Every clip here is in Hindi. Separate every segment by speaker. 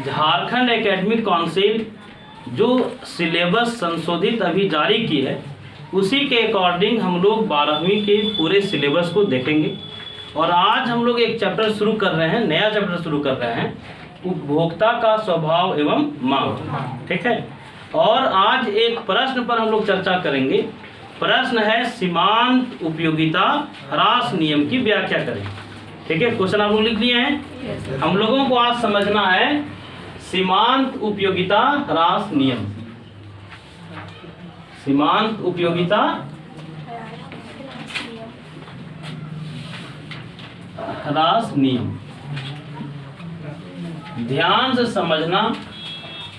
Speaker 1: झारखंड एकेडमिक काउंसिल जो सिलेबस संशोधित अभी जारी की है उसी के अकॉर्डिंग हम लोग 12वीं के पूरे सिलेबस को देखेंगे। और आज हम लोग एक चैप्टर शुरू कर रहे हैं, नया चैप्टर शुरू कर रहे हैं, उपभोक्ता का स्वभाव एवं मांग। ठीक है। और आज एक प्रश्न पर हम लोग चर्चा करेंगे। प्रश्न है सीमांत उपयोगिता ह्रास नियम की व्याख्या करें। ठीक है, क्वेश्चन आप लोग लिख लिए हैं। हम लोगों को आज समझना है सीमांत उपयोगिता ह्रास नियम। सीमांत उपयोगिता ह्रास नियम ध्यान से समझना।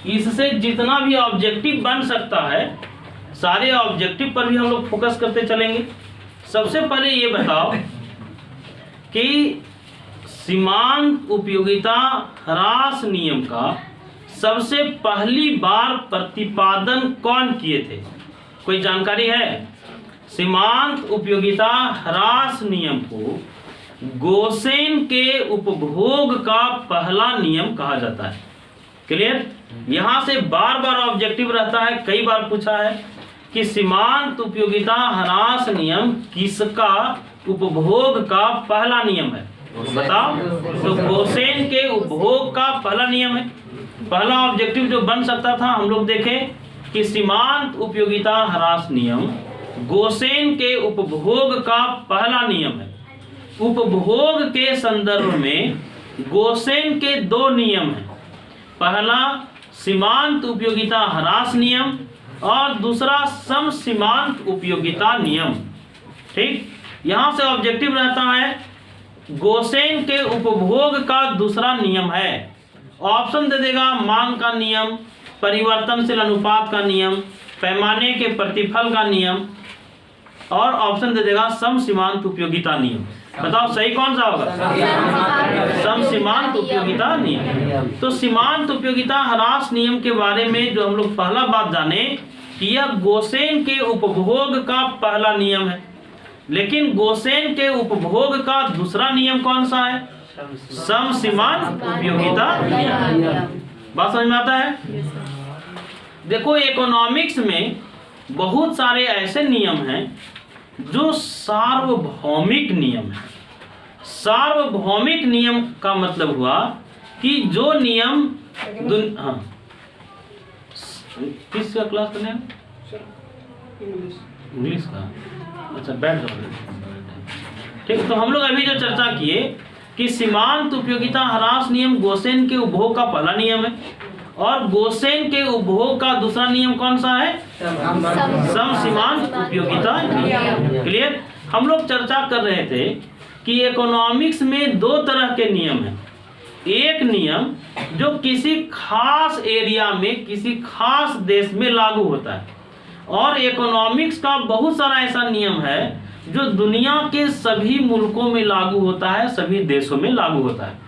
Speaker 1: इससे जितना भी ऑब्जेक्टिव बन सकता है सारे ऑब्जेक्टिव पर भी हम लोग फोकस करते चलेंगे। सबसे पहले ये बताओ कि सीमांत उपयोगिता ह्रास नियम का सबसे पहली बार प्रतिपादन कौन किए थे? कोई जानकारी है? सीमांत उपयोगिता ह्रास नियम को गोसेन के उपभोग का पहला नियम कहा जाता है। क्लियर? यहां से बार बार ऑब्जेक्टिव रहता है, कई बार पूछा है कि सीमांत उपयोगिता ह्रास नियम किसका उपभोग का पहला नियम है? बताओ। तो गोसेन के उपभोग का पहला नियम है। पहला ऑब्जेक्टिव जो बन सकता था हम लोग देखें कि सीमांत उपयोगिता ह्रास नियम गोसेन के उपभोग का पहला नियम है। उपभोग के संदर्भ में गोसेन के दो नियम हैं। पहला सीमांत उपयोगिता ह्रास नियम और दूसरा सम सीमांत उपयोगिता नियम। ठीक, यहां से ऑब्जेक्टिव रहता है गोसेन के उपभोग का दूसरा नियम है। ऑप्शन दे देगा मांग का नियम, परिवर्तनशील अनुपात का नियम, पैमाने के प्रतिफल का नियम, और ऑप्शन दे देगा सम सीमांत उपयोगिता नियम। बताओ सही कौन सा होगा? सम सीमांत उपयोगिता नियम। तो सीमांत उपयोगिता ह्रास नियम के बारे में जो हम लोग पहला बात जाने कि यह गोसेन के उपभोग का पहला नियम है। लेकिन गोसेन के उपभोग का दूसरा नियम कौन सा है? सम सीमांत उपयोगिता नियम। बात समझ में आता है? देखो, इकोनॉमिक्स में बहुत सारे ऐसे नियम हैं जो सार्वभौमिक नियम है। सार्वभौमिक नियम का मतलब हुआ कि जो नियम हाँ, किस का क्लास करने हैं? इंग्लिश का। अच्छा, बैठ जाओ। ठीक, तो हम लोग अभी जो चर्चा किए कि सीमांत उपयोगिता ह्रास नियम गोसेन के उपभोग का पहला नियम है और गोसेन के उपभोग का दूसरा नियम कौन सा है? सम सीमांत उपयोगिता नियम। क्लियर? हम लोग चर्चा कर रहे थे कि इकोनॉमिक्स में दो तरह के नियम हैं। एक नियम जो किसी खास एरिया में किसी खास देश में लागू होता है, और इकोनॉमिक्स का बहुत सारा ऐसा नियम है जो दुनिया के सभी मुल्कों में लागू होता है, सभी देशों में लागू होता है।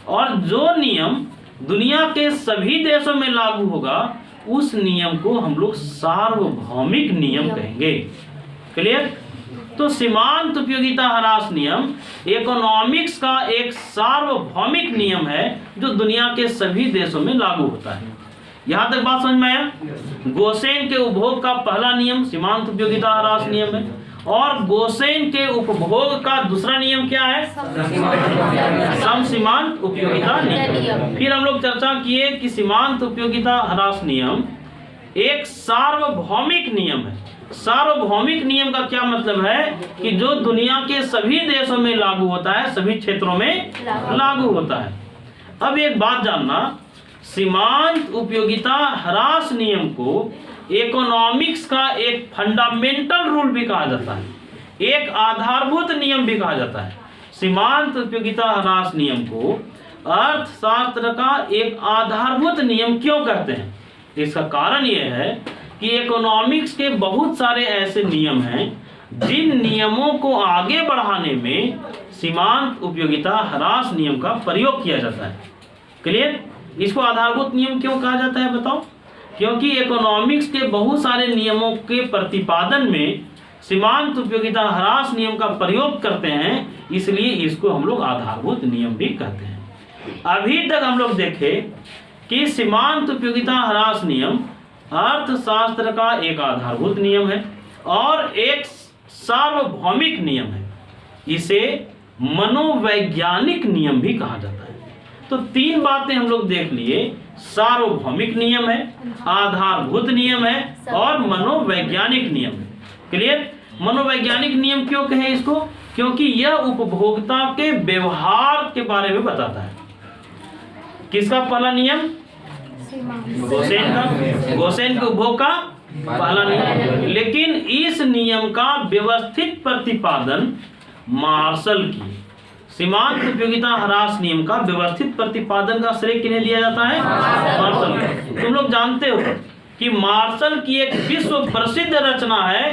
Speaker 1: और जो नियम दुनिया के सभी देशों में लागू होगा उस नियम को हम लोग सार्वभौमिक नियम कहेंगे। क्लियर? तो सीमांत उपयोगिता ह्रास नियम इकोनॉमिक्स का एक सार्वभौमिक नियम है जो दुनिया के सभी देशों में लागू होता है। यहां तक बात समझ में आया? गोसेन के उपभोग का पहला नियम सीमांत उपयोगिता ह्रास नियम है और गोसेन के उपभोग का दूसरा नियम क्या है? सम सीमांत उपयोगिता नियम। फिर हम लोग चर्चा किए कि सीमांत उपयोगिता ह्रास नियम एक सार्वभौमिक नियम है। सार्वभौमिक नियम का क्या मतलब है कि जो दुनिया के सभी देशों में लागू होता है, सभी क्षेत्रों में लागू होता है। अब एक बात जानना, सीमांत उपयोगिता ह्रास नियम को इकोनॉमिक्स का एक फंडामेंटल रूल भी कहा जाता है, एक आधारभूत नियम भी कहा जाता है। सीमांत उपयोगिता ह्रास नियम को अर्थशास्त्र का एक आधारभूत नियम क्यों कहते हैं? इसका कारण यह है कि इकोनॉमिक्स के बहुत सारे ऐसे नियम हैं जिन नियमों को आगे बढ़ाने में सीमांत उपयोगिता ह्रास नियम का प्रयोग किया जाता है। क्लियर? इसको आधारभूत नियम क्यों कहा जाता है बताओ? क्योंकि इकोनॉमिक्स के बहुत सारे नियमों के प्रतिपादन में सीमांत उपयोगिता ह्रास नियम का प्रयोग करते हैं, इसलिए इसको हम लोग आधारभूत नियम भी कहते हैं। अभी तक हम लोग देखे कि सीमांत उपयोगिता ह्रास नियम अर्थशास्त्र का एक आधारभूत नियम है और एक सार्वभौमिक नियम है। इसे मनोवैज्ञानिक नियम भी कहा जाता है। तो तीन बातें हम लोग देख लिए, सार्वभौमिक नियम है, आधारभूत नियम है और मनोवैज्ञानिक नियम है। क्लियर? मनोवैज्ञानिक नियम क्यों कहें इसको? क्योंकि यह उपभोक्ता के व्यवहार के बारे में बताता है। किसका पहला नियम? गोसेन का, गोसेन के उपभोग का पहला नियम। लेकिन इस नियम का व्यवस्थित प्रतिपादन मार्शल की सीमांत उपयोगिता ह्रास नियम का व्यवस्थित प्रतिपादन का श्रेय किन्हें दिया जाता है? मार्शल को। तुम लोग जानते हो कि मार्शल की एक विश्व प्रसिद्ध रचना है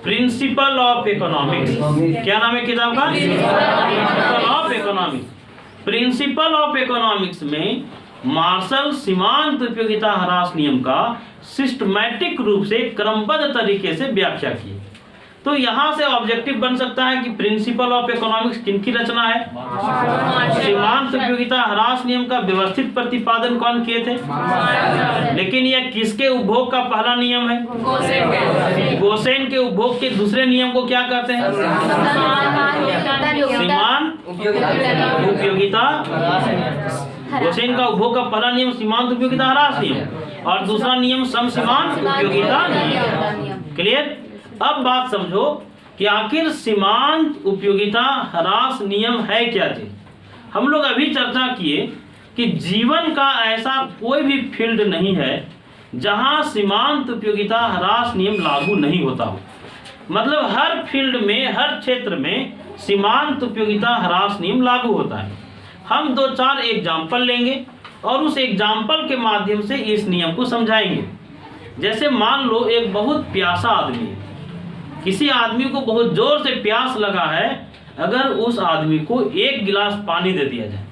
Speaker 1: प्रिंसिपल ऑफ इकोनॉमिक्स। क्या नाम है किताब का? Principle of economics. Principle of economics में मार्शल सीमांत उपयोगिता ह्रास नियम का सिस्टमैटिक रूप से क्रमबद्ध तरीके से व्याख्या की। तो यहाँ से ऑब्जेक्टिव बन सकता है कि प्रिंसिपल ऑफ इकोनॉमिक्स किनकी रचना है? सीमांत उपयोगिता ह्रास नियम का व्यवस्थित प्रतिपादन कौन किए थे? लेकिन यह किसके उपभोग का पहला नियम है? गोसेन के उपभोग के दूसरे नियम को क्या कहते हैं? सीमांत उपयोगिता। गोसेन का उपभोग का पहला नियम सीमांत उपयोगिता ह्रास नियम और दूसरा नियम समसीमांत उपयोगिता नियम। क्लियर? अब बात समझो कि आखिर सीमांत उपयोगिता ह्रास नियम है क्या चीज। हम लोग अभी चर्चा किए कि जीवन का ऐसा कोई भी फील्ड नहीं है जहां सीमांत उपयोगिता ह्रास नियम लागू नहीं होता हो। मतलब हर फील्ड में, हर क्षेत्र में सीमांत उपयोगिता ह्रास नियम लागू होता है। हम 2-4 एग्जाम्पल लेंगे और उस एग्जाम्पल के माध्यम से इस नियम को समझाएंगे। जैसे मान लो एक बहुत प्यासा आदमी है, किसी आदमी को बहुत जोर से प्यास लगा है, अगर उस आदमी को 1 गिलास पानी दे दिया जाए,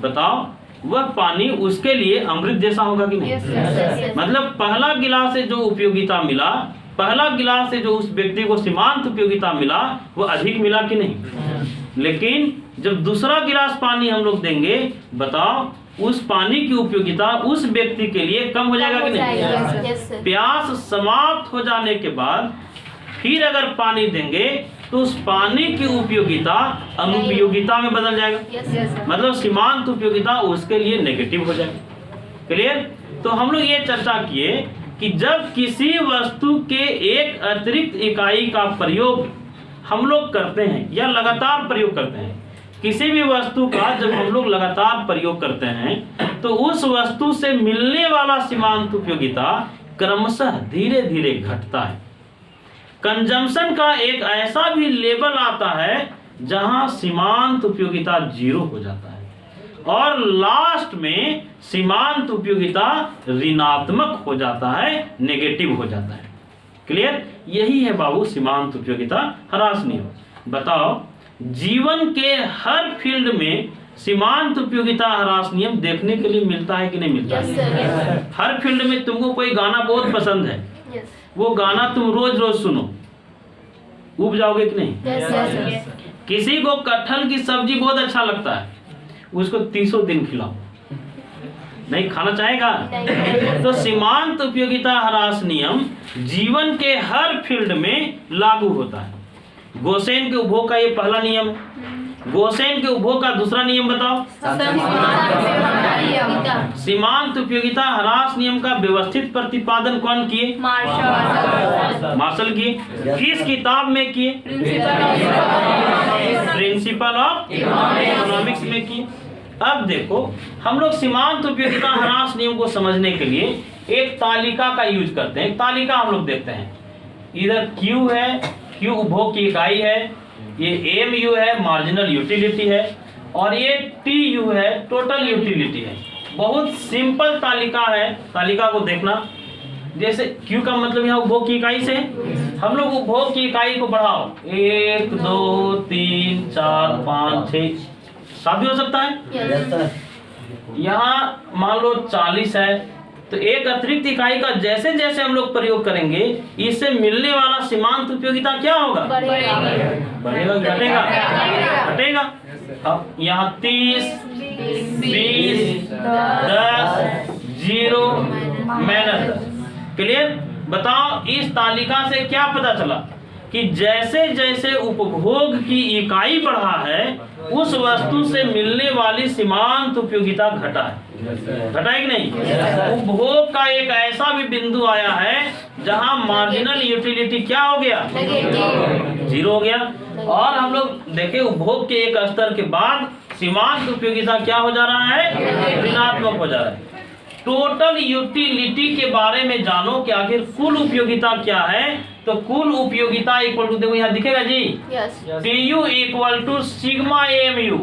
Speaker 1: बताओ वह पानी उसके लिए अमृत जैसा होगा कि नहीं? मतलब पहला गिलास से जो उपयोगिता मिला, पहला गिलास से जो उस व्यक्ति को सीमांत उपयोगिता मिला, वो अधिक मिला कि नहीं? लेकिन जब दूसरा गिलास पानी हम लोग देंगे, बताओ उस पानी की उपयोगिता उस व्यक्ति के लिए कम हो जाएगा कि नहीं? प्यास समाप्त हो जाने के बाद फिर अगर पानी देंगे तो उस पानी की उपयोगिता अनुपयोगिता में बदल जाएगा। मतलब सीमांत उपयोगिता उसके लिए नेगेटिव हो जाएगा। क्लियर? तो हम लोग ये चर्चा किए कि जब किसी वस्तु के एक अतिरिक्त इकाई का प्रयोग हम लोग करते हैं या लगातार प्रयोग करते हैं, किसी भी वस्तु का जब हम लोग लगातार प्रयोग करते हैं तो उस वस्तु से मिलने वाला सीमांत उपयोगिता क्रमशः धीरे धीरे घटता है। कंजम्पशन का एक ऐसा भी लेवल आता है जहां सीमांत उपयोगिता 0 हो जाता है और लास्ट में सीमांत उपयोगिता ऋणात्मक हो जाता है, नेगेटिव हो जाता है। क्लियर? यही है बाबू सीमांत उपयोगिता ह्रास नियम। बताओ जीवन के हर फील्ड में सीमांत उपयोगिता ह्रास नियम देखने के लिए मिलता है कि नहीं मिलता है? हर फील्ड में तुमको कोई गाना बहुत पसंद है, वो गाना तुम रोज रोज सुनो, उब जाओगे कि नहीं? किसी को कटहल की सब्जी बहुत अच्छा लगता है, उसको 300 दिन खिलाओ, नहीं खाना चाहेगा? तो सीमांत उपयोगिता ह्रास नियम जीवन के हर फील्ड में लागू होता है। गोसेन के उपभोग का ये पहला नियम है। गोसेन के उपभोग का दूसरा नियम बताओ। सीमांत उपयोगिता ह्रास नियम का व्यवस्थित प्रतिपादन कौन किए? मार्शल किए। किस किताब में किए? प्रिंसिपल ऑफ इकोनॉमिक्स में किए। अब देखो हम लोग सीमांत उपयोगिता ह्रास नियम को समझने के लिए एक तालिका का यूज करते हैं। एक तालिका हम लोग देखते हैं, इधर Q है, Q उपभोग की इकाई है, ये MU है मार्जिनल यूटिलिटी है और ये TU है टोटल यूटिलिटी है। बहुत सिंपल तालिका है, तालिका को देखना। जैसे Q का मतलब यहाँ उपभोग की इकाई से, हम लोग उपभोग की इकाई को बढ़ाओ 1 2 3 4 5 6 7 भी हो सकता है। यहाँ मान लो 40 है, तो एक अतिरिक्त इकाई का जैसे जैसे हम लोग प्रयोग करेंगे इससे मिलने वाला सीमांत उपयोगिता क्या होगा? बढ़ेगा, घटेगा? घटेगा। अब यहाँ 30 20, 10, 0 -10। क्लियर? बताओ इस तालिका से क्या पता चला कि जैसे जैसे उपभोग की इकाई बढ़ा है उस वस्तु से मिलने वाली सीमांत उपयोगिता घटा है। घटा है कि नहीं? उपभोग का एक ऐसा भी बिंदु आया है जहां मार्जिनल यूटिलिटी क्या हो गया? 0 हो गया। और हम लोग देखे उपभोग के एक स्तर के बाद सीमांत उपयोगिता क्या हो जा रहा है? ऋणात्मक हो जा रहा है। टोटल यूटिलिटी के बारे में जानो कि आखिर कुल उपयोगिता क्या है। तो कुल उपयोगिता इक्वल टू, देखो यहाँ दिखेगा जी, TU equal to sigma AMU।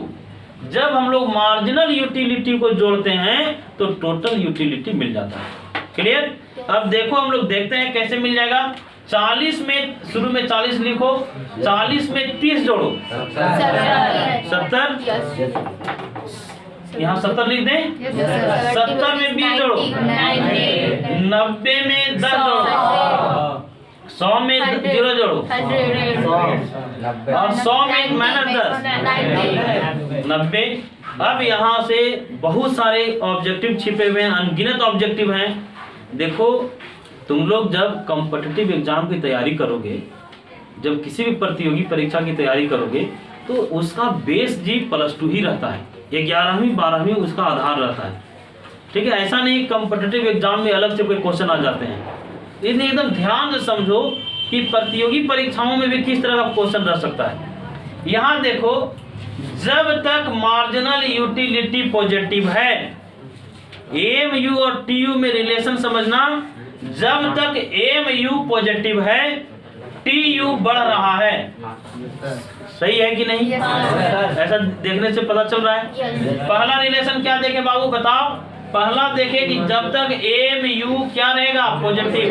Speaker 1: जब हम लोग मार्जिनल यूटिलिटी को जोड़ते हैं तो टोटल यूटिलिटी मिल जाता है। क्लियर? अब देखो हम लोग देखते हैं कैसे मिल जाएगा। 40 में शुरू में 40 लिखो, 40 में 30 जोड़ो, 70, यहाँ 70 लिख दें, 70 में 20 जोड़ो, 90 में 10 जोड़ो, 100 में 0 जोड़ो, और 100 में -10, 90। अब यहाँ से बहुत सारे ऑब्जेक्टिव छिपे हुए हैं, अनगिनत ऑब्जेक्टिव हैं। देखो तुम लोग जब कॉम्पिटिटिव एग्जाम की तैयारी करोगे, जब किसी भी प्रतियोगी परीक्षा की तैयारी करोगे तो उसका बेस जी +2 ही रहता है। 11वीं 12वीं उसका आधार रहता है। ठीक है? ऐसा नहीं कॉम्पिटिटिव एग्जाम में अलग से कोई क्वेश्चन आ जाते हैं। इसलिए एकदम ध्यान से समझो कि प्रतियोगी परीक्षाओं में भी किस तरह का क्वेश्चन रह सकता है। यहाँ देखो, जब तक मार्जिनल यूटिलिटी पॉजिटिव है, AMU और TU में रिलेशन समझना, जब तक AMU पॉजिटिव है TU बढ़ रहा है। सही है कि नहीं? ऐसा देखने से पता चल रहा है। पहला रिलेशन क्या देखे बाबू बताओ? पहला देखे कि जब तक AMU क्या रहेगा? पॉजिटिव,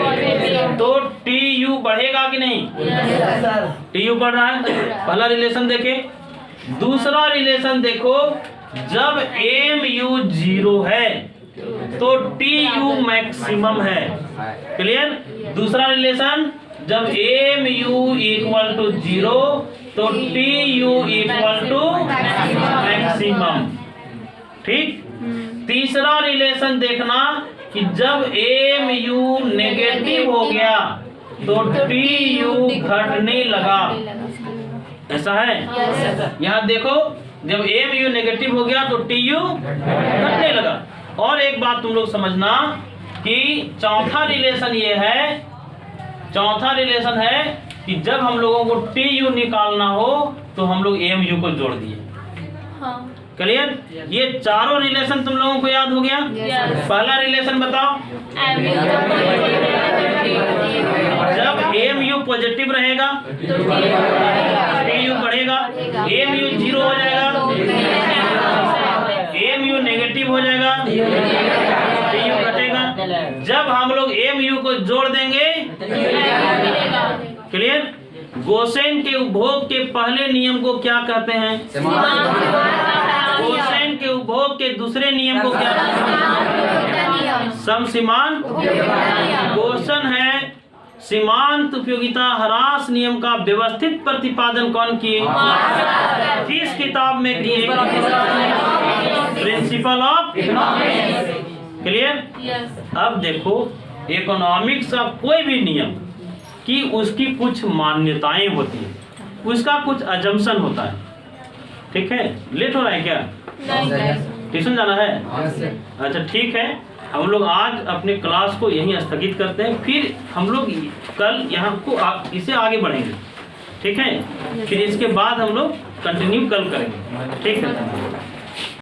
Speaker 1: तो TU बढ़ेगा कि नहीं? TU बढ़ रहा है। पहला रिलेशन देखे। दूसरा रिलेशन देखो, जब AMU 0 है तो TU मैक्सिमम है। क्लियर? दूसरा रिलेशन, जब AMU इक्वल टू 0 तो TU इक्वल टू मैक्सिमम। ठीक? तीसरा रिलेशन देखना कि जब AMU नेगेटिव हो गया तो TU घटने लगा। ऐसा है? यहाँ देखो, जब AMU नेगेटिव हो गया तो TU घटने लगा। और एक बात तुम लोग समझना कि चौथा रिलेशन ये है, चौथा रिलेशन है कि जब हम लोगों को TU निकालना हो तो हम लोग AMU को जोड़ दिए। क्लियर? ये चारों रिलेशन तुम लोगों को याद हो गया? पहला रिलेशन बताओ। जब AMU पॉजिटिव रहेगा TU बढ़ेगा, AMU 0 हो जाएगा, AMU नेगेटिव हो जाएगा, TU घटेगा। जब हम लोग AMU को जोड़ देंगे, क्लियर? गोसेन के उपभोग के पहले नियम को क्या कहते हैं? गोसेन के उपभोग के दूसरे नियम को क्या कहते हैं? समसीमांत। गोसेन है सीमांत उपयोगिता ह्रास नियम का व्यवस्थित प्रतिपादन कौन किए? किस किताब में किए? Principle of economics. क्लियर? अब देखो, इकोनॉमिक्स का कोई भी नियम कि उसकी कुछ मान्यताएं होती हैं, उसका कुछ अजम्पशन होता है। ठीक है? लेट हो रहा है क्या? ट्यूशन जाना है? अच्छा ठीक है, हम लोग आज अपने क्लास को यहीं स्थगित करते हैं, फिर हम लोग कल यहाँ को इसे आगे बढ़ेंगे। ठीक है? फिर इसके बाद हम लोग कंटिन्यू कल करेंगे। ठीक है?